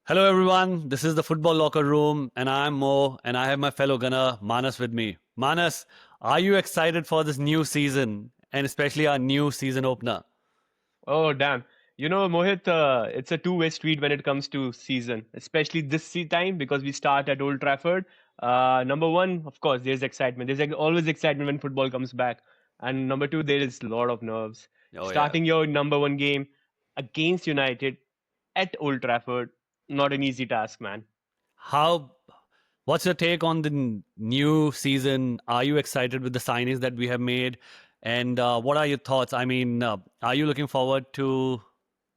Hello, everyone. This is the Football Locker Room, and I'm Mo, and I have my fellow gunner, Manas, with me. Manas, are you excited for this new season, and especially our new season opener? Oh, damn. Mohit, it's a two-way street when it comes to season, especially this time because we start at Old Trafford. Number one, of course, there's excitement. There's always excitement when football comes back. And number two, there is a lot of nerves. Oh, yeah. Starting your number one game against United at Old Trafford, not an easy task, man. How? What's your take on the new season? Are you excited with the signings that we have made? And what are your thoughts? I mean, are you looking forward to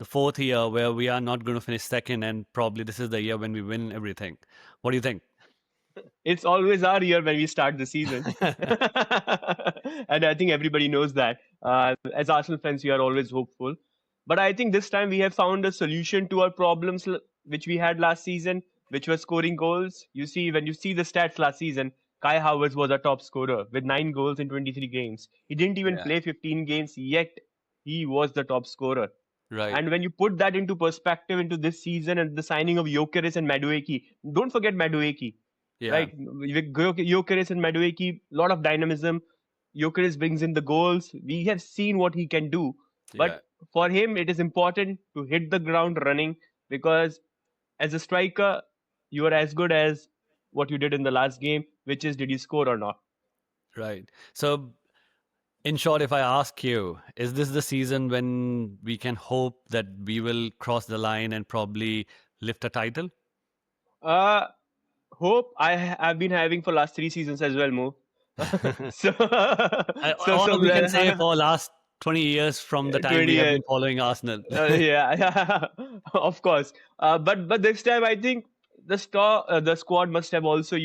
the fourth year where we are not going to finish second, and probably this is the year when we win everything? What do you think? It's always our year when we start the season. And I think everybody knows that. As Arsenal fans, we are always hopeful. But I think this time we have found a solution to our problems which we had last season, which was scoring goals. You see, when you see the stats last season, Kai Havertz was our top scorer with 9 goals in 23 games. He didn't even Yeah, play 15 games, yet he was the top scorer. right. And when you put that into perspective into this season and the signing of Jokeris and Madueke, don't forget Madueke, Yeah, right? With Jokeris and Madueke, lot of dynamism. Jokeris brings in the goals. We have seen what he can do, yeah. but for him, it is important to hit the ground running because as a striker, you are as good as what you did in the last game, which is did you score or not? Right. So, in short, if I ask you, is this the season when we can hope that we will cross the line and probably lift a title? Uh, Hope I've been having for last 3 seasons as well, Mo. so, Or we can say uh, for last 20 years from the time we 20 have years. been following Arsenal. Yeah, of course. But this time I think the squad must have also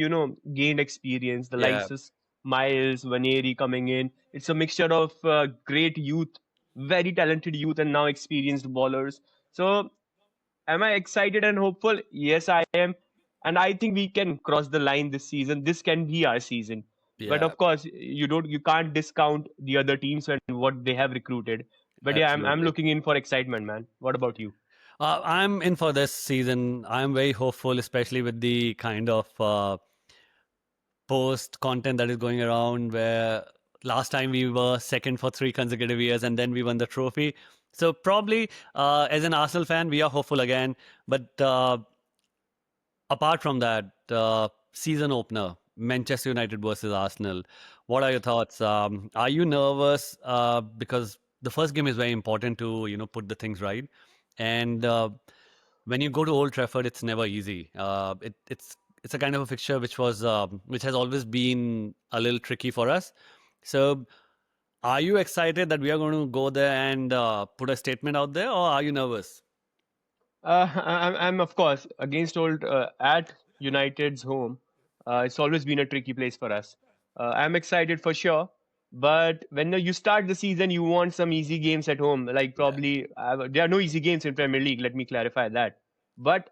gained experience. The Yeah, likes of Miles, Vaneri coming in. It's a mixture of great youth, very talented youth, and now experienced ballers. So am I excited and hopeful? Yes, I am. And I think we can cross the line this season. This can be our season. But yeah, of course, you can't discount the other teams and what they have recruited. But yeah, I'm absolutely. looking in for excitement, man. What about you? I'm in for this season. I'm very hopeful, especially with the kind of post content that is going around where last time we were second for 3 consecutive years and then we won the trophy. So probably as an Arsenal fan, we are hopeful again. But apart from that, season opener, Manchester United versus Arsenal. What are your thoughts? Are you nervous? Because the first game is very important to put the things right, and when you go to Old Trafford, it's never easy. It's a kind of a fixture which has always been a little tricky for us. So, are you excited that we are going to go there and put a statement out there, or are you nervous? I'm of course against old at United's home. It's always been a tricky place for us. I'm excited for sure, but when you start the season, you want some easy games at home. Like Yeah, probably there are no easy games in Premier League. Let me clarify that. But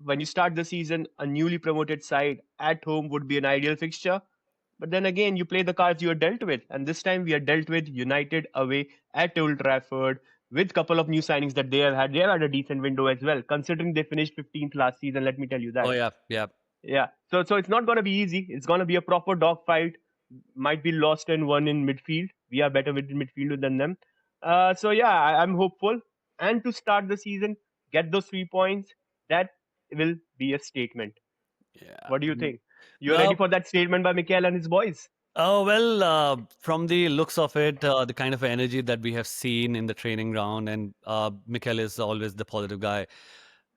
when you start the season, a newly promoted side at home would be an ideal fixture. But then again, you play the cards you are dealt with, and this time we are dealt with United away at Old Trafford with couple of new signings that they have had. They have had a decent window as well, considering they finished 15th last season. Let me tell you oh that. yeah, yeah. Yeah, so it's not going to be easy. It's going to be a proper dogfight. Might be lost and won in midfield. We are better with midfield than them. So yeah, I'm hopeful. And to start the season, get those 3 points. That will be a statement. Yeah. What do you think? You're ready Well, for that statement by Mikel and his boys? oh, well, from the looks of it, the kind of energy that we have seen in the training ground, and Mikel is always the positive guy.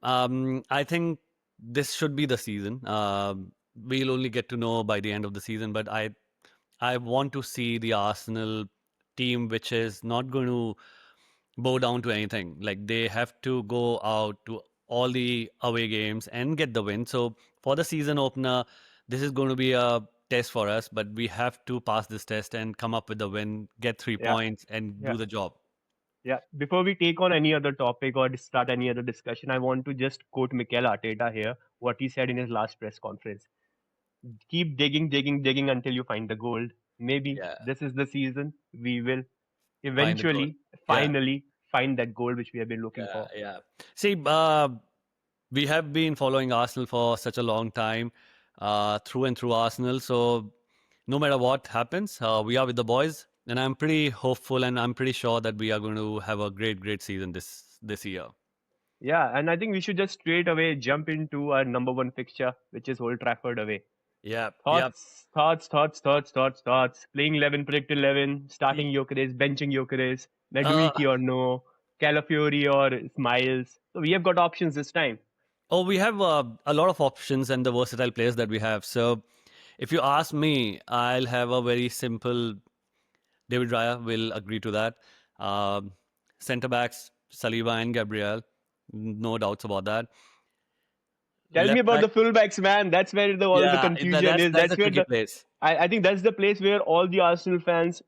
I think this should be the season. We'll only get to know by the end of the season, but I want to see the Arsenal team, which is not going to bow down to anything. Like they have to go out to all the away games and get the win. So for the season opener, this is going to be a test for us, but we have to pass this test and come up with the win, get three Yeah, points, and yeah, do the job. yeah. Before we take on any other topic or start any other discussion, I want to just quote Mikel Arteta here, what he said in his last press conference. Keep digging, digging, digging until you find the gold. Maybe Yeah, this is the season we will find the goal. eventually, Yeah, finally find that goal which we have been looking yeah, for. yeah. See, We have been following Arsenal for such a long time, through and through Arsenal. So no matter what happens, we are with the boys, and I'm pretty hopeful, and I'm pretty sure that we are going to have a great season this year. Yeah, and I think we should just straight away jump into our number one fixture, which is Old Trafford away. Yeah, yeah. Thoughts. Playing 11, predict 11, Y- starting Gyökeres, benching Gyökeres, Uh, Maduiki or no, Calafiori or Smiles. So we have got options this time. oh, we have a lot of options and the versatile players that we have. So if you ask me, I'll have a very simple. David Raya will agree to that. Um, Centre backs, Saliba and Gabriel, no doubts about that. Tell me Left about back, the fullbacks, man. That's where all the yeah, confusion is. that's That's a where tricky place. I think that's the place where all the Arsenal fans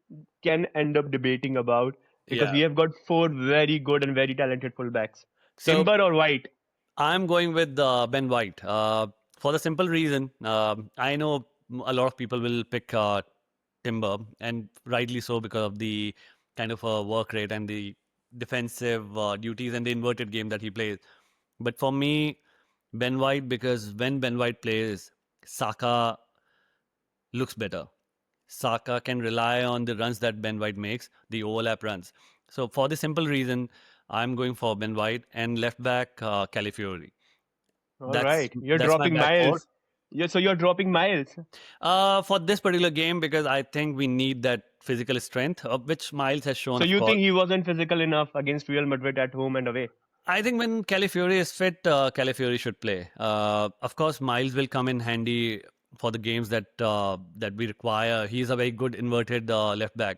can end up debating about because Yeah. we have got four very good and very talented fullbacks. So Timber or White? I'm going with Ben White, for the simple reason, I know a lot of people will pick Timber, and rightly so, because of the kind of work rate and the defensive duties and the inverted game that he plays. But for me, Ben White, because when Ben White plays, Saka looks better. Saka can rely on the runs that Ben White makes, the overlap runs. So for the simple reason, I'm going for Ben White, and left back Calafiori. All That's right, you're that's my dropping back four. Miles. Yeah, so you're dropping Miles. For this particular game, because I think we need that physical strength, which Miles has shown, So of you course. think he wasn't physical enough against Real Madrid at home and away? I think when Calafiori is fit, Calafiori should play. Of course, Miles will come in handy for the games that we require. He's a very good inverted left back,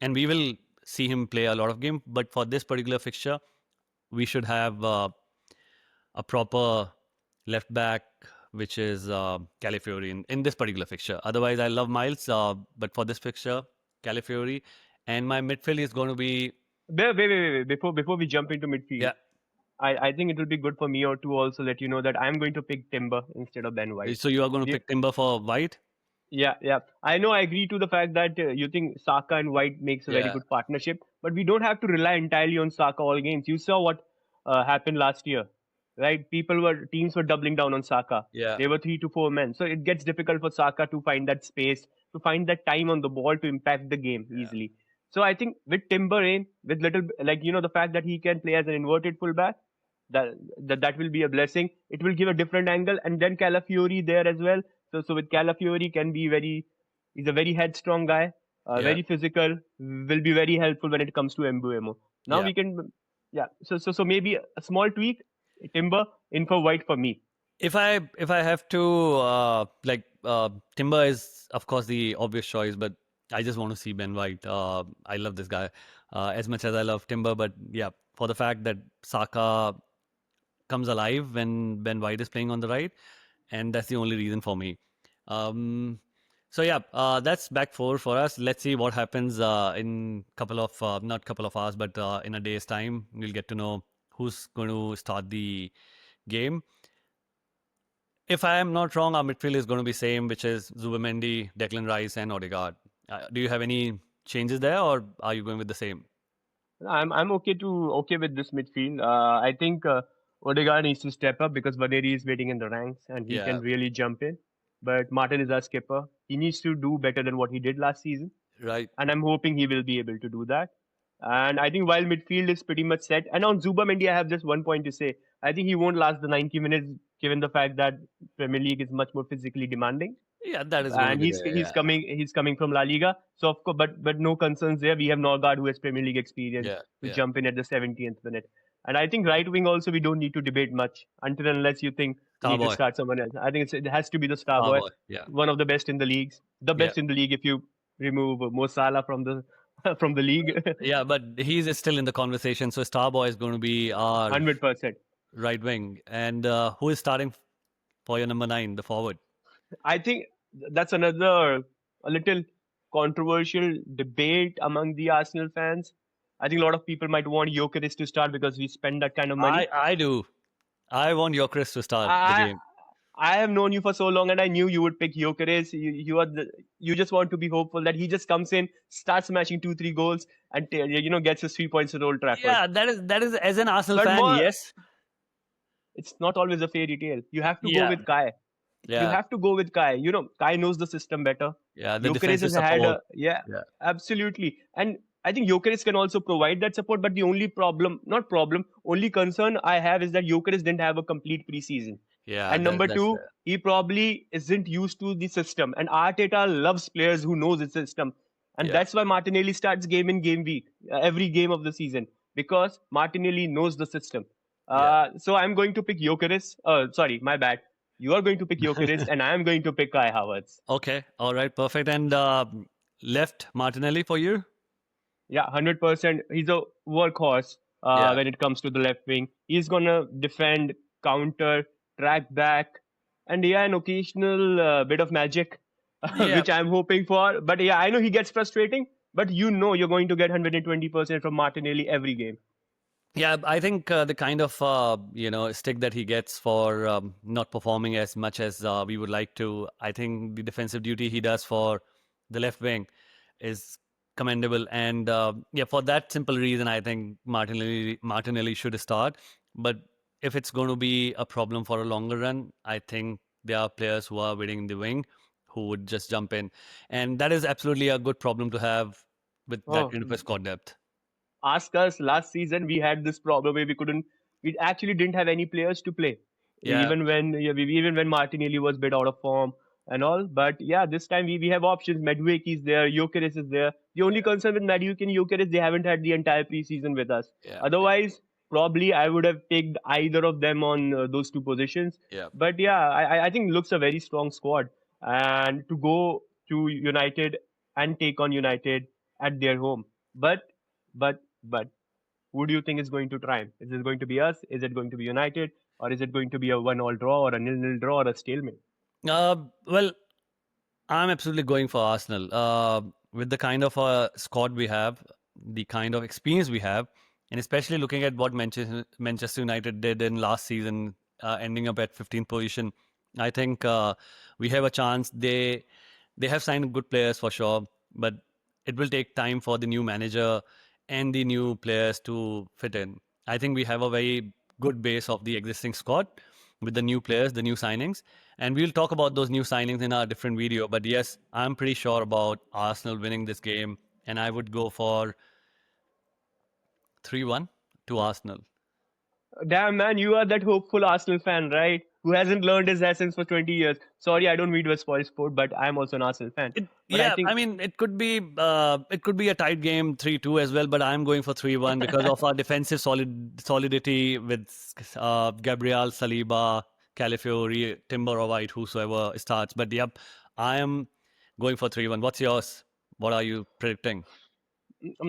and we will see him play a lot of games. But for this particular fixture, we should have a proper left back, which is Calafiori in this particular fixture. Otherwise, I love Miles, but for this fixture, Calafiori, and my midfield is going to be, Wait. Before we jump into midfield, yeah. I think it will be good for me or to also let you know that I'm going to pick Timber instead of Ben White. So you are going to We, pick Timber for White? yeah. I know I agree to the fact that you think Saka and White makes a very Yeah, good partnership, but we don't have to rely entirely on Saka all games. You saw what happened last year, right? Teams were doubling down on Saka. yeah, They were 3 to 4 men, so it gets difficult for Saka to find that space, to find that time on the ball to impact the game yeah, easily. So I think with Timber in, with little like the fact that he can play as an inverted fullback, that will be a blessing. It will give a different angle, and then Calafiori there as well. So with Calafiori can be he's a very headstrong guy, yeah, very physical, will be very helpful when it comes to Mbuemo. Now yeah. we can, yeah. So maybe a small tweak, Timber in for White for me. If I have to, Timber is of course the obvious choice, but I just want to see Ben White. I love this guy as much as I love Timber, but yeah, for the fact that Saka comes alive when Ben White is playing on the right, and that's the only reason for me. Um, so yeah, that's back four for us. Let's see what happens in couple of not couple of hours, but in a day's time, we'll get to know who's going to start the game. If I am not wrong, our midfield is going to be same, which is Zubimendi, Declan Rice, and Odegaard. Do you have any changes there, or are you going with the same? I'm okay with this midfield. I think Odegaard needs to step up because Valeri is waiting in the ranks and he Yeah, can really jump in. But Martin is our skipper. He needs to do better than what he did last season, right. and I'm hoping he will be able to do that. And I think while midfield is pretty much set, and on Zubamendi, I have just one point to say. I think he won't last the 90 minutes, given the fact that Premier League is much more physically demanding Yeah, that is going to and be he's there. he's Yeah, coming from La Liga. So of course, but no concerns there. We have Norgard who has Premier League experience yeah, to yeah. jump in at the 70th minute. And I think right wing also we don't need to debate much until unless you think we need to Starboy, start someone else. I think it has to be the star boy, Starboy. Yeah, one of the best in the leagues, the yeah, best in the league if you remove Mo Salah from the from the league, yeah. But he's still in the conversation. So Starboy is going to be our 100%. right wing, and who is starting for your number nine, the forward? I think that's another a little controversial debate among the Arsenal fans. I think a lot of people might want Jokeris to start because we spend that kind of money. I do. I want your Chris to start the I game. I have known you for so long, and I knew you would pick Jokeris. You just want to be hopeful that he just comes in, starts smashing 2 3 goals, and gets his 3 points at Old Trafford. Yeah, that is as an Arsenal But fan, more yes. it's not always a fairy tale. You have to go Yeah, with Kai. You yeah, have to go with Kai. Kai knows the system better. yeah. The Jokeres defensive has had support. a, yeah, Yeah, absolutely. And I think Jokeres can also provide that support. But the only problem, not problem, only concern I have is that Jokeres didn't have a complete preseason. yeah. And number That's two, fair. he probably isn't used to the system. And Arteta loves players who knows his system. And Yeah, that's why Martinelli starts game in game week, every game of the season, because Martinelli knows the system. yeah. So I'm going to pick Jokeres. Sorry, my bad. You are going to pick Jokeres, and I am going to pick Kai Havertz. Okay, all right, perfect. And left Martinelli for you? Yeah, 100%. He's a workhorse Yeah, when it comes to the left wing. He's gonna defend, counter, track back, and yeah, an occasional bit of magic, yeah. which I'm hoping for. But yeah, I know he gets frustrating, but you're going to get 120% from Martinelli every game. Yeah, I think the kind of stick that he gets for not performing as much as we would like to. I think the defensive duty he does for the left wing is commendable, and yeah, for that simple reason, I think Martinelli should start. But if it's going to be a problem for a longer run, I think there are players who are waiting in the wing who would just jump in, and that is absolutely a good problem to have with that Oh, kind of a squad depth. ask us, last season we had this problem where we actually didn't have any players to play, Yeah, even when Martinelli was a bit out of form and all. But yeah, this time we have options. Madueke is there, Jokeres is there. The only yeah, concern with Madueke and Jokeres, they haven't had the entire preseason with us. yeah, Otherwise, probably I would have picked either of them on those two positions. yeah. But yeah, I think looks a very strong squad, and to go to United and take on United at their home. But who do you think is going to triumph? Is it going to be us? Is it going to be United? Or is it going to be a 1-all draw or a 0-0 draw or a stalemate? Well, I'm absolutely going for Arsenal. With the kind of squad we have, the kind of experience we have, and especially looking at what Manchester United did in last season, ending up at 15th position, I think we have a chance. They have signed good players for sure, but it will take time for the new manager and the new players to fit in. I think we have a very good base of the existing squad with the new players, the new signings, and we'll talk about those new signings in our different video. But yes, I'm pretty sure about Arsenal winning this game, and I would go for 3-1 to Arsenal. Damn, man, you are that hopeful Arsenal fan, right? Who hasn't learned his lessons for 20 years. Sorry, I don't mean to spoil sport, but I'm also an Arsenal fan. But I Yeah, I think mean it could be a tight game 3-2 as well, but I'm going for 3-1 because of our defensive solidity with Gabriel, Saliba, Calafiori, Timber or White, whosoever starts. But yep, I am going for 3-1. What's yours? What are you predicting?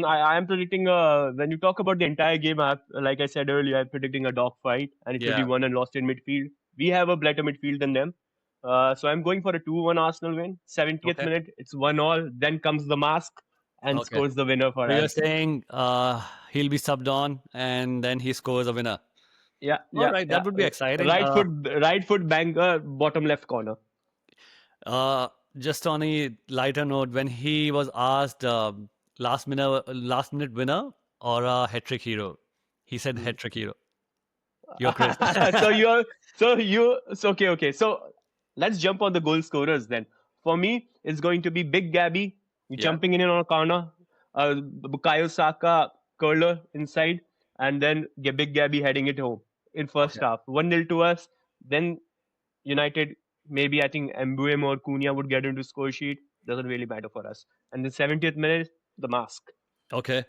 I am predicting, when you talk about the entire game, like I said earlier, I'm predicting a dogfight, and it will be Yeah. won and lost in midfield. We have a better midfield than them. So I'm going for a 2-1 Arsenal win. 70th Okay. minute, it's 1-all. Then comes the mask and Okay. scores the winner for So you're us. saying he'll be subbed on and then he scores a winner. Yeah, All yeah, right, yeah. that would be exciting. Right foot banger, bottom left corner. Uh, just on a lighter note, when he was asked last minute winner or a hat trick hero, he said Hmm. hat trick hero. You're Chris. so you're so okay. So let's jump on the goal scorers then. For me, it's going to be Big Gabby Yeah. jumping in on a corner, Bukayo Saka curler inside, and then Big Gabby heading it home in first Okay. half. 1-0 to us. Then United, maybe I think Mbuemo or Cunha would get into score sheet. Doesn't really matter for us. And the 70th minute, the mask. Okay.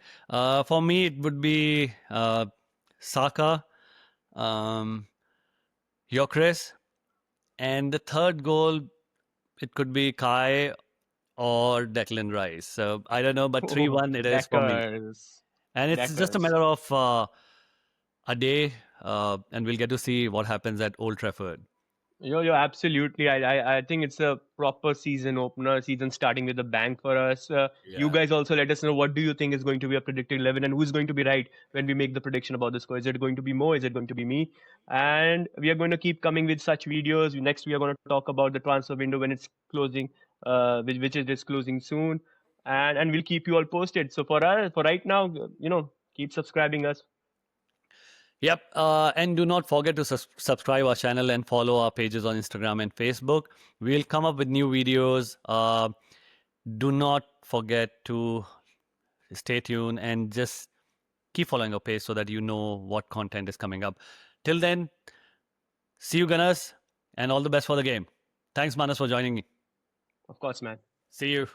For me, it would be Saka, um, Gyökeres, and the third goal, it could be Kai or Declan Rice. So I don't know, but Oh, 3-1 it is for me. Deckers. And it's just a Deckers. matter of a day, and we'll get to see what happens at Old Trafford. You're absolutely. I think it's a proper season opener, season starting with a bang for us. You Yeah. guys also let us know what do you think is going to be a predicted 11 and who's going to be right when we make the prediction about the score. Is it going to be Mo? Is it going to be me? And we are going to keep coming with such videos. Next, we are going to talk about the transfer window when it's closing, which is closing soon, and we'll keep you all posted. So for right now, keep subscribing us. Yep. And do not forget to subscribe our channel and follow our pages on Instagram and Facebook. We'll come up with new videos. Do not forget to stay tuned and just keep following our page so that you know what content is coming up. Till then, see you, Gunners, and all the best for the game. Thanks, Manas, for joining me. Of course, man. See you.